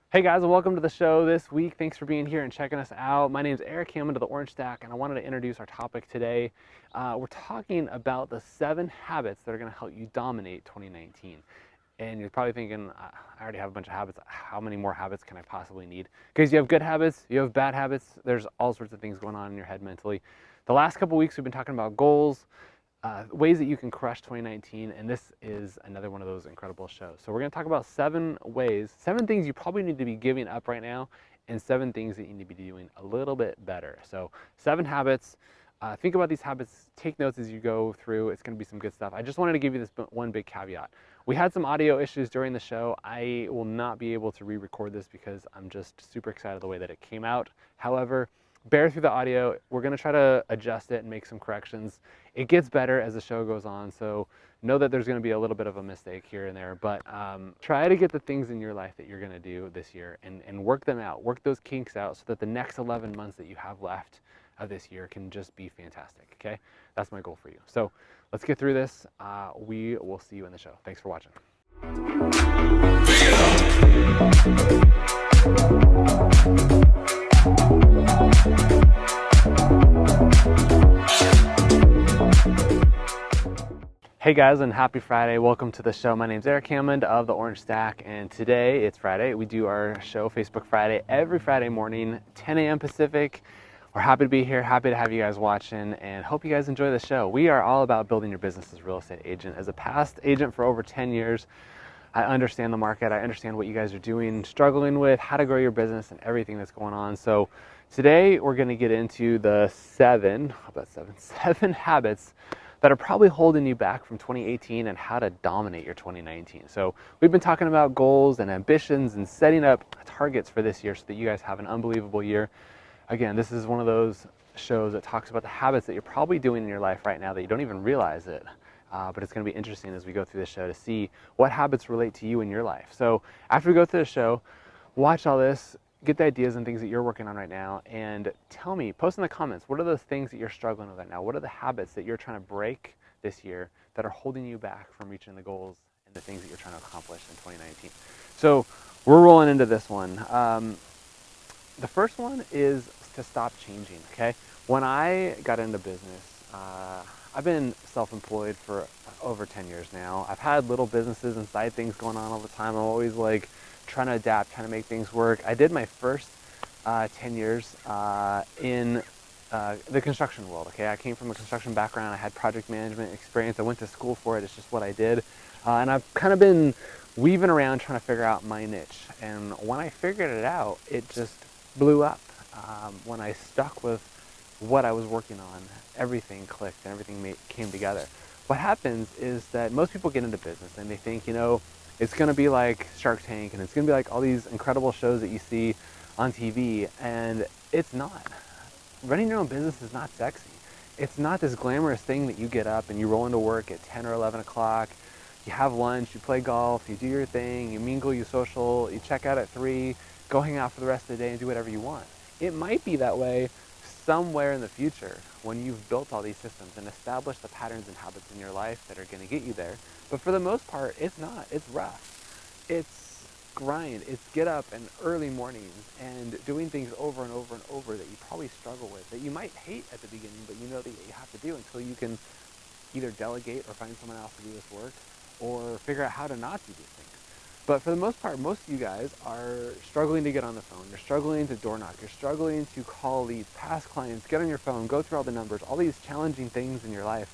Hey guys, and welcome to the show this week. Thanks for being here and checking us out. My name is Eric Hammond of the Orange Stack, and I wanted to introduce our topic today. We're talking about the 7 habits that are going to help you dominate 2019. And you're probably thinking, I already have a bunch of habits. How many more habits can I possibly need? Because you have good habits, you have bad habits. There's all sorts of things going on in your head mentally. The last couple weeks, we've been talking about goals, ways that you can crush 2019, and this is another one of those incredible shows. So we're going to talk about 7 ways, 7 things you probably need to be giving up right now, and 7 things that you need to be doing a little bit better. So 7 habits. Think about these habits, take notes as you go through. It's going to be some good stuff. I just wanted to give you this one big caveat. We had some audio issues during the show. I will not be able to re-record this because I'm just super excited the way that it came out. However, bear through the audio. We're going to try to adjust it and make some corrections. It gets better as the show goes on, so know that there's going to be a little bit of a mistake here and there, but try to get the things in your life that you're going to do this year and work them out. Work those kinks out so that the next 11 months that you have left of this year can just be fantastic, okay? That's my goal for you. So let's get through this. We will see you in the show. Thanks for watching. Hey guys, and happy Friday. Welcome to the show. My name's Eric Hammond of the Orange Stack, and today it's Friday. We do our show Facebook Friday every Friday morning, 10 a.m. Pacific. We're happy to be here, happy to have you guys watching, and hope you guys enjoy the show. We are all about building your business as a real estate agent. As a past agent for over 10 years, I understand the market. I understand what you guys are doing, struggling with, how to grow your business, and everything that's going on. So today we're going to get into the 7 habits that are probably holding you back from 2018 and how to dominate your 2019. So we've been talking about goals and ambitions and setting up targets for this year so that you guys have an unbelievable year. Again, this is one of those shows that talks about the habits that you're probably doing in your life right now that you don't even realize it. But it's going to be interesting as we go through the show to see what habits relate to you in your life. So after we go through the show, watch all this, get the ideas and things that you're working on right now, and tell me, post in the comments, what are those things that you're struggling with right now? What are the habits that you're trying to break this year that are holding you back from reaching the goals and the things that you're trying to accomplish in 2019? So we're rolling into this one. The first one is to stop changing, okay? When I got into business, I've been self-employed for over 10 years now. I've had little businesses and side things going on all the time. I'm always like trying to adapt, trying to make things work. I did my first 10 years in the construction world, okay? I came from a construction background. I had project management experience. I went to school for it. It's just what I did. And I've kind of been weaving around trying to figure out my niche. And when I figured it out, it just blew up. When I stuck with what I was working on, everything clicked and everything came together. What happens is that most people get into business and they think, you know, it's going to be like Shark Tank and it's going to be like all these incredible shows that you see on TV, and it's not. Running your own business is not sexy. It's not this glamorous thing that you get up and you roll into work at 10 or 11 o'clock, you have lunch, you play golf, you do your thing, you mingle, you social, you check out at 3, go hang out for the rest of the day and do whatever you want. It might be that way somewhere in the future when you've built all these systems and established the patterns and habits in your life that are going to get you there. But for the most part, it's not. It's rough. It's grind. It's get up and early mornings and doing things over and over and over that you probably struggle with, that you might hate at the beginning, but you know that you have to do until you can either delegate or find someone else to do this work or figure out how to not do these things. But for the most part, most of you guys are struggling to get on the phone. You're struggling to door knock. You're struggling to call leads, past clients, get on your phone, go through all the numbers, all these challenging things in your life.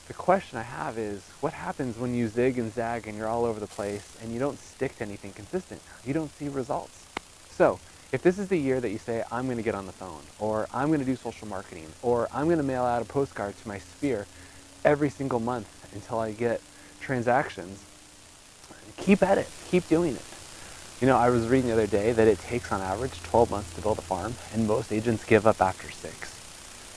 The question I have is, what happens when you zig and zag and you're all over the place and you don't stick to anything consistent? You don't see results. So if this is the year that you say, I'm going to get on the phone, or I'm going to do social marketing, or I'm going to mail out a postcard to my sphere every single month until I get transactions, keep at it. Keep doing it. You know, I was reading the other day that it takes on average 12 months to build a farm, and most agents give up after 6.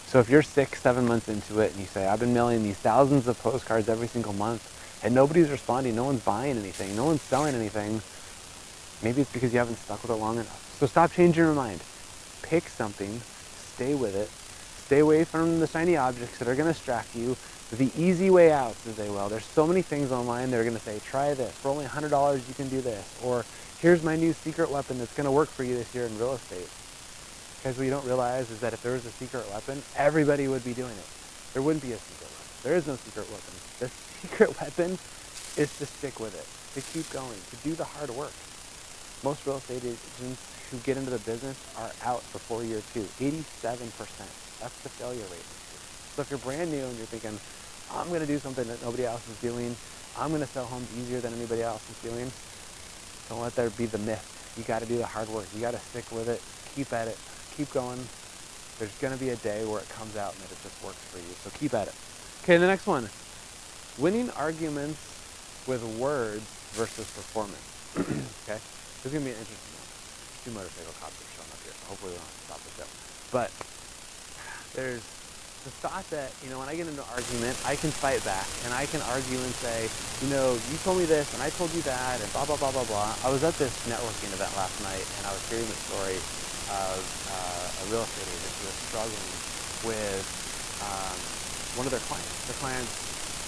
So if you're 6, 7 months into it and you say, I've been mailing these thousands of postcards every single month and nobody's responding, no one's buying anything, no one's selling anything, maybe it's because you haven't stuck with it long enough. So stop changing your mind. Pick something, stay with it, stay away from the shiny objects that are going to distract you. The easy way out, as they will. There's so many things online that are going to say, try this. For only $100, you can do this. Or Here's my new secret weapon that's going to work for you this year in real estate. Because what you don't realize is that if there was a secret weapon, everybody would be doing it. There wouldn't be a secret weapon. There is no secret weapon. The secret weapon is to stick with it, to keep going, to do the hard work. Most real estate agents who get into the business are out before year 2, 87%. That's the failure rate. So if you're brand new and you're thinking, I'm going to do something that nobody else is doing, I'm going to sell homes easier than anybody else is doing, don't let there be the myth. You got to do the hard work. You got to stick with it, keep at it, keep going. There's going to be a day where it comes out and that it just works for you. So keep at it. Okay, the next one. Winning arguments with words versus performance. Okay, this is going to be an interesting one. 2 motorcycle cops are showing up here, so hopefully we don't have to stop the show. But there's the thought that, when I get into an argument, I can fight back, and I can argue and say, you told me this, and I told you that, and blah, blah, blah, blah, blah. I was at this networking event last night, and I was hearing the story of a real estate agent who was struggling with one of their clients. Their clients,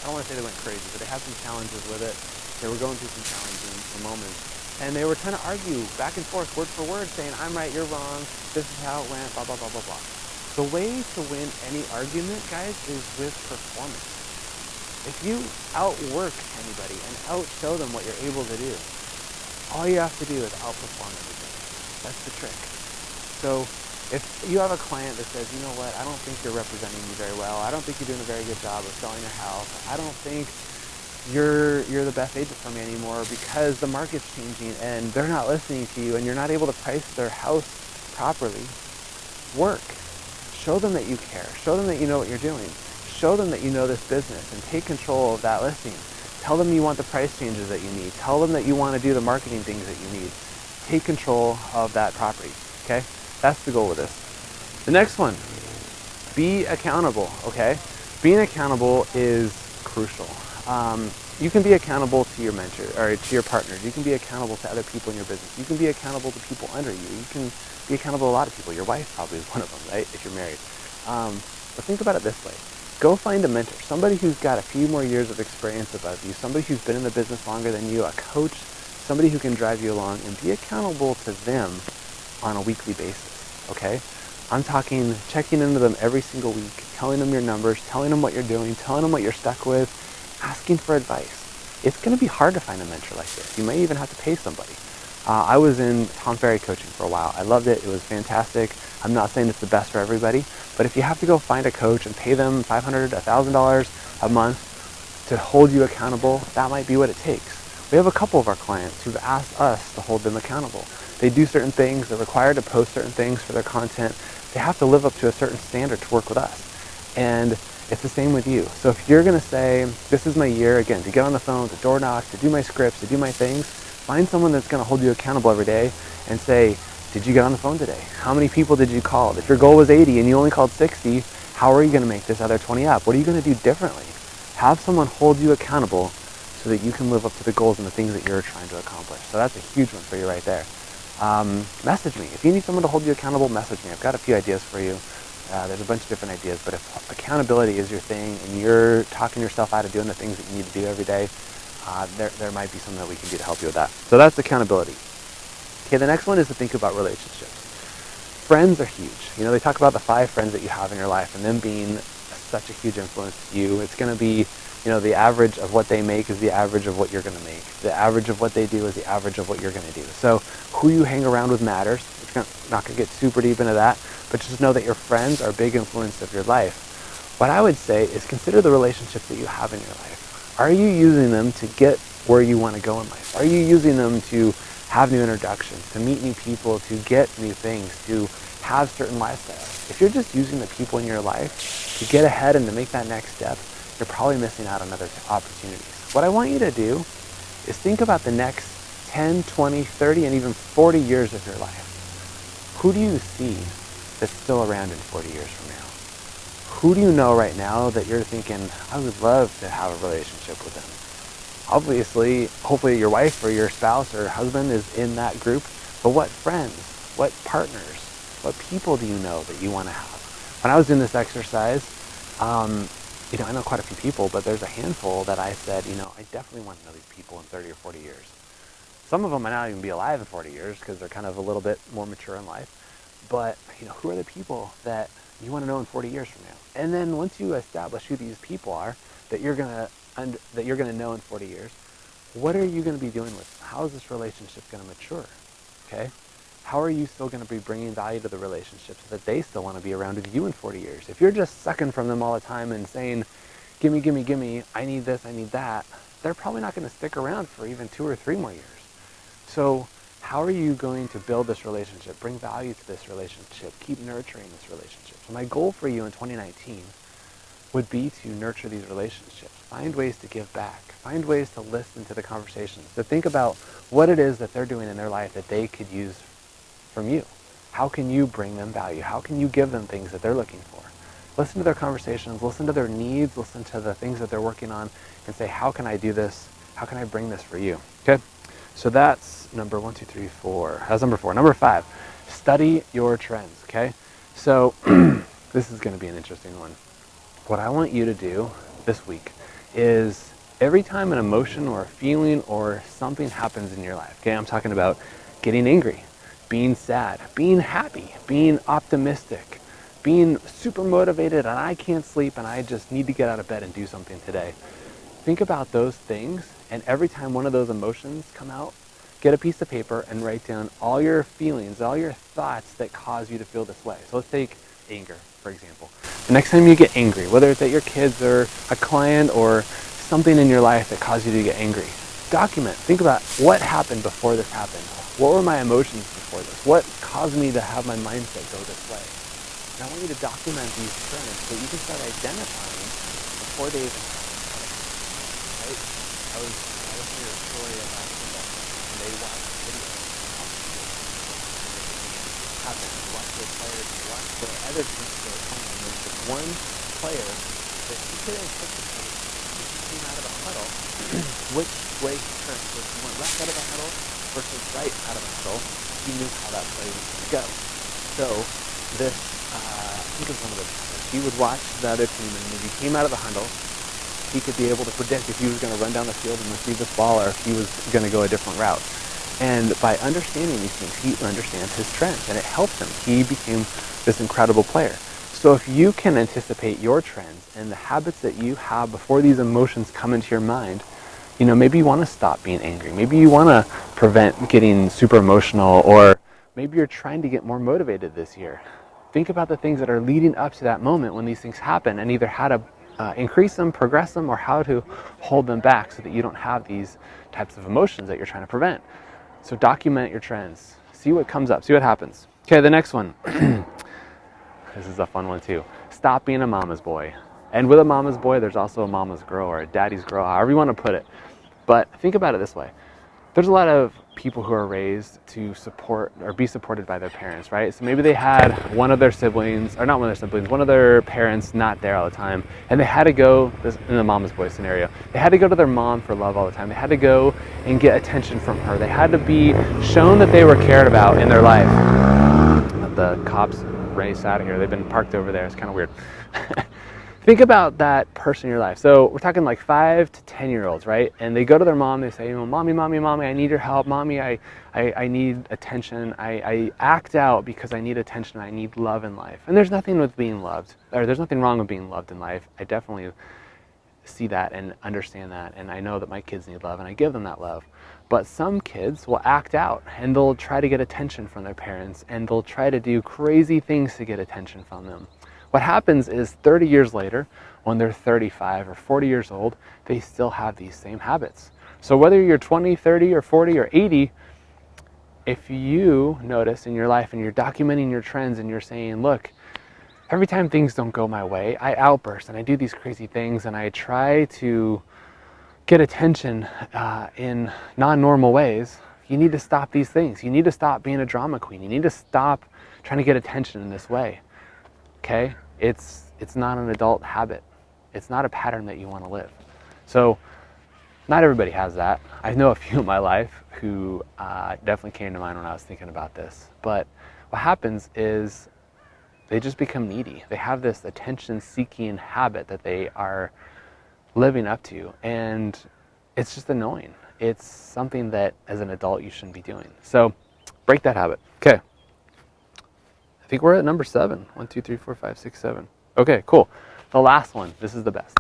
I don't want to say they went crazy, but they had some challenges with it. They were going through some challenging moments, and they were trying to argue back and forth, word for word, saying, I'm right, you're wrong, this is how it went, blah, blah, blah, blah, blah. The way to win any argument, guys, is with performance. If you outwork anybody and outshow them what you're able to do, all you have to do is outperform everybody. That's the trick. So if you have a client that says, you know what, I don't think you're representing me very well, I don't think you're doing a very good job of selling your house, I don't think you're the best agent for me anymore because the market's changing and they're not listening to you and you're not able to price their house properly, work. Show them that you care. Show them that you know what you're doing. Show them that you know this business and take control of that listing. Tell them you want the price changes that you need. Tell them that you want to do the marketing things that you need. Take control of that property, okay? That's the goal with this. The next one, be accountable, okay? Being accountable is crucial. You can be accountable to your mentor or to your partners. You can be accountable to other people in your business. You can be accountable to people under you. You can be accountable to a lot of people. Your wife probably is one of them, right? If you're married. But think about it this way. Go find a mentor, somebody who's got a few more years of experience above you, somebody who's been in the business longer than you, a coach, somebody who can drive you along, and be accountable to them on a weekly basis, okay? I'm talking checking into them every single week, telling them your numbers, telling them what you're doing, telling them what you're stuck with, asking for advice. It's going to be hard to find a mentor like this. You may even have to pay somebody. I was in Tom Ferry coaching for a while. I loved it. It was fantastic. I'm not saying it's the best for everybody, but if you have to go find a coach and pay them $500, $1,000 a month to hold you accountable, that might be what it takes. We have a couple of our clients who've asked us to hold them accountable. They do certain things. They're required to post certain things for their content. They have to live up to a certain standard to work with us. And it's the same with you. So if you're going to say, this is my year, again, to get on the phone, to door knock, to do my scripts, to do my things, find someone that's going to hold you accountable every day and say, did you get on the phone today? How many people did you call? If your goal was 80 and you only called 60, how are you going to make this other 20 up? What are you going to do differently? Have someone hold you accountable so that you can live up to the goals and the things that you're trying to accomplish. So that's a huge one for you right there. Message me. If you need someone to hold you accountable, message me. I've got a few ideas for you. There's a bunch of different ideas, but if accountability is your thing and you're talking yourself out of doing the things that you need to do every day, there might be something that we can do to help you with that. So that's accountability. Okay, the next one is to think about relationships. Friends are huge. They talk about the 5 friends that you have in your life and them being such a huge influence to you. It's going to be, the average of what they make is the average of what you're going to make. The average of what they do is the average of what you're going to do. So who you hang around with matters. We're not going to get super deep into that, but just know that your friends are a big influence of your life. What I would say is consider the relationships that you have in your life. Are you using them to get where you want to go in life? Are you using them to have new introductions, to meet new people, to get new things, to have certain lifestyles? If you're just using the people in your life to get ahead and to make that next step, you're probably missing out on other opportunities. What I want you to do is think about the next 10, 20, 30, and even 40 years of your life. Who do you see that's still around in 40 years from now? Who do you know right now that you're thinking, I would love to have a relationship with them? Obviously, hopefully your wife or your spouse or husband is in that group, but what friends, what partners, what people do you know that you want to have? When I was doing this exercise, I know quite a few people, but there's a handful that I said, I definitely want to know these people in 30 or 40 years. Some of them might not even be alive in 40 years because they're kind of a little bit more mature in life. But, who are the people that you want to know in 40 years from now? And then once you establish who these people are that you're going to know in 40 years, what are you going to be doing with them? How is this relationship going to mature? Okay? How are you still going to be bringing value to the relationship so that they still want to be around with you in 40 years? If you're just sucking from them all the time and saying, gimme, gimme, gimme, I need this, I need that, they're probably not going to stick around for even 2 or 3 more years. So how are you going to build this relationship, bring value to this relationship, keep nurturing this relationship? So my goal for you in 2019 would be to nurture these relationships, find ways to give back, find ways to listen to the conversations, to think about what it is that they're doing in their life that they could use from you. How can you bring them value? How can you give them things that they're looking for? Listen to their conversations, listen to their needs, listen to the things that they're working on, and say, how can I do this? How can I bring this for you? Okay? So that's number 1, 2, 3, 4. That's number 4. Number 5, study your trends, okay? So this is going to be an interesting one. What I want you to do this week is every time an emotion or a feeling or something happens in your life, okay, I'm talking about getting angry, being sad, being happy, being optimistic, being super motivated and I can't sleep and I just need to get out of bed and do something today. Think about those things, and every time one of those emotions come out, get a piece of paper and write down all your feelings, all your thoughts that cause you to feel this way. So let's take anger, for example. The next time you get angry, whether it's at your kids or a client or something in your life that caused you to get angry, document. Think about what happened before this happened. What were my emotions before this? What caused me to have my mindset go this way? And I want you to document these trends so you can start identifying before they even happen. Right? I was hearing a story about somebody, and they watched a video happen. They watched their players, and they watched the other teams that were playing. And there's this one player that he could anticipate if he came out of the huddle which way he turned. So if he went left out of the huddle versus right out of the huddle, he knew how that play was going to go. So this, I think it was one of the players, he would watch the other team, and if he came out of the huddle, he could be able to predict if he was going to run down the field and receive this ball or if he was going to go a different route. And by understanding these things, he understands his trends, and it helped him. He became this incredible player. So if you can anticipate your trends and the habits that you have before these emotions come into your mind, maybe you want to stop being angry. Maybe you want to prevent getting super emotional, or maybe you're trying to get more motivated this year. Think about the things that are leading up to that moment when these things happen, and either how to increase them, progress them, or how to hold them back so that you don't have these types of emotions that you're trying to prevent. So document your trends. See what comes up. See what happens. Okay, the next one. This is a fun one too. Stop being a mama's boy. And with a mama's boy, there's also a mama's girl or a daddy's girl, however you want to put it. But think about it this way. There's a lot of people who are raised to support or be supported by their parents, right? So maybe they had one of their siblings, or not one of their siblings, one of their parents not there all the time, and they had to go, in the mama's boy scenario, they had to go to their mom for love all the time. They had to go and get attention from her. They had to be shown that they were cared about in their life. The cops raced out of here. They've been parked over there. It's kind of weird. Think about that person in your life. So we're talking like 5 to 10-year-olds, right? And they go to their mom, they say, mommy, I need your help. Mommy, I need attention. I act out because I need attention. I need love in life. And there's nothing with being loved, or there's nothing wrong with being loved in life. I definitely see that and understand that. And I know that my kids need love, and I give them that love. But some kids will act out, and they'll try to get attention from their parents, and they'll try to do crazy things to get attention from them. What happens is 30 years later, when they're 35 or 40 years old, they still have these same habits. So whether you're 20, 30, or 40, or 80, if you notice in your life and you're documenting your trends and you're saying, look, every time things don't go my way, I outburst and I do these crazy things and I try to get attention in non-normal ways, you need to stop these things. You need to stop being a drama queen. You need to stop trying to get attention in this way. Okay? It's not an adult habit. It's not a pattern that you want to live. So not everybody has that. I know a few in my life who definitely came to mind when I was thinking about this. But what happens is they just become needy. They have this attention-seeking habit that they are living up to, and it's just annoying. it's something that as an adult you shouldn't be doing. So break that habit. Okay. I think we're at number 7. 1, 2, 3, 4, 5, 6, 7. Okay, cool. The last one, this is the best.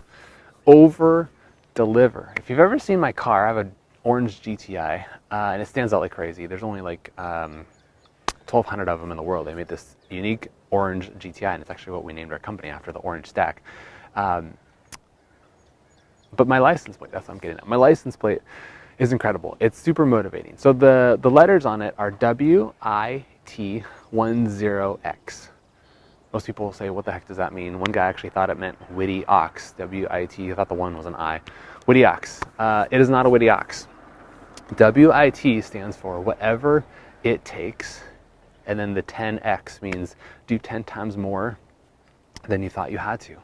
Over deliver. If you've ever seen my car, I have an orange GTI, and it stands out like crazy. There's only like 1,200 of them in the world. They made this unique orange GTI, and it's actually what we named our company after, the orange stack. But my license plate, that's what I'm getting at. My license plate is incredible. It's super motivating. So the letters on it are WIT10X. Most people will say, what the heck does that mean? One guy actually thought it meant witty ox, W-I-T. He thought the one was an I. Witty ox. It is not a witty ox. WIT stands for whatever it takes, and then the 10X means do 10 times more than you thought you had to.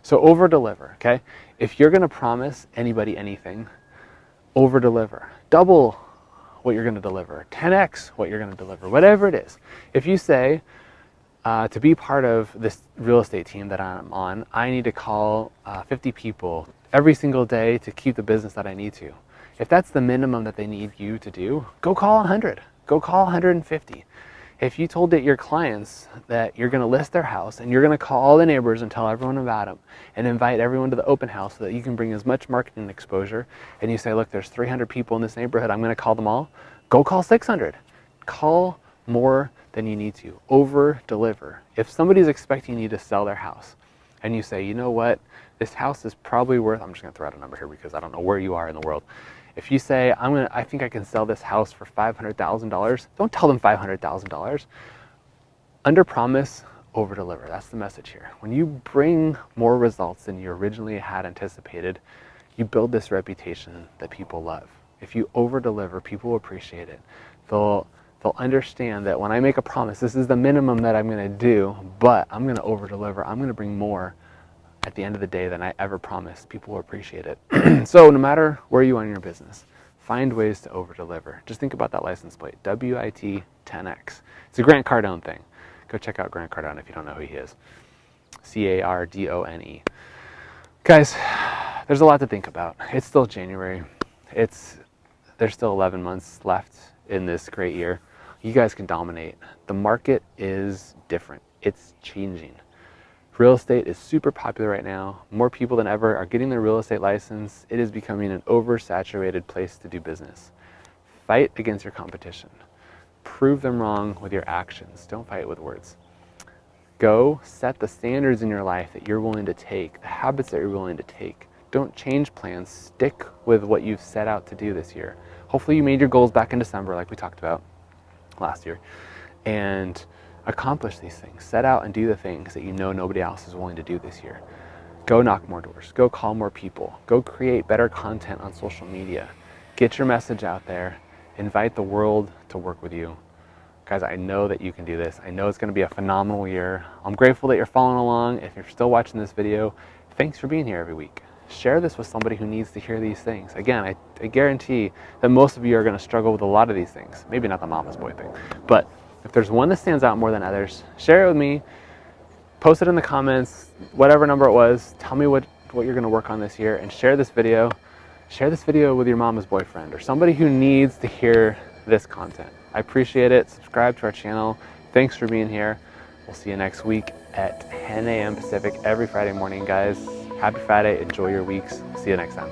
So over deliver, okay? If you're gonna promise anybody anything, over deliver. Double what you're gonna deliver. 10X what you're gonna deliver, whatever it is. If you say, to be part of this real estate team that I'm on, I need to call 50 people every single day to keep the business that I need to. If that's the minimum that they need you to do, go call 100. Go call 150. If you told your clients that you're going to list their house and you're going to call all the neighbors and tell everyone about them and invite everyone to the open house so that you can bring as much marketing exposure, and you say, look, there's 300 people in this neighborhood, I'm going to call them all, go call 600. Call more than you need to. Over deliver. If somebody's expecting you to sell their house and you say, you know what, this house is probably worth, I'm just going to throw out a number here because I don't know where you are in the world. If you say, I think I can sell this house for $500,000, don't tell them $500,000. Under promise, over deliver. That's the message here. When you bring more results than you originally had anticipated, you build this reputation that people love. If you over deliver, people will appreciate it. They'll understand that when I make a promise, this is the minimum that I'm going to do, but I'm going to over deliver. I'm going to bring more at the end of the day than I ever promised. People will appreciate it. So no matter where you are in your business, find ways to over deliver. Just think about that license plate, WIT 10X. It's a Grant Cardone thing. Go check out Grant Cardone if you don't know who he is. Cardone. Guys, there's a lot to think about. It's still January. There's still 11 months left in this great year. You guys can dominate. The market is different. It's changing. Real estate is super popular right now. More people than ever are getting their real estate license. It is becoming an oversaturated place to do business. Fight against your competition. Prove them wrong with your actions. Don't fight with words. Go set the standards in your life that you're willing to take, the habits that you're willing to take. Don't change plans. Stick with what you've set out to do this year. Hopefully you made your goals back in December like we talked about last year. And accomplish these things. Set out and do the things that you know nobody else is willing to do this year. Go knock more doors. Go call more people. Go create better content on social media. Get your message out there. Invite the world to work with you. Guys, I know that you can do this. I know it's going to be a phenomenal year. I'm grateful that you're following along. If you're still watching this video, thanks for being here every week. Share this with somebody who needs to hear these things. Again, I guarantee that most of you are going to struggle with a lot of these things. Maybe not the mama's boy thing, but if there's one that stands out more than others, share it with me, post it in the comments, whatever number it was, tell me what you're gonna work on this year, and share this video. Share this video with your mama's boyfriend or somebody who needs to hear this content. I appreciate it. Subscribe to our channel. Thanks for being here. We'll see you next week at 10 a.m. Pacific every Friday morning, guys. Happy Friday. Enjoy your weeks. See you next time.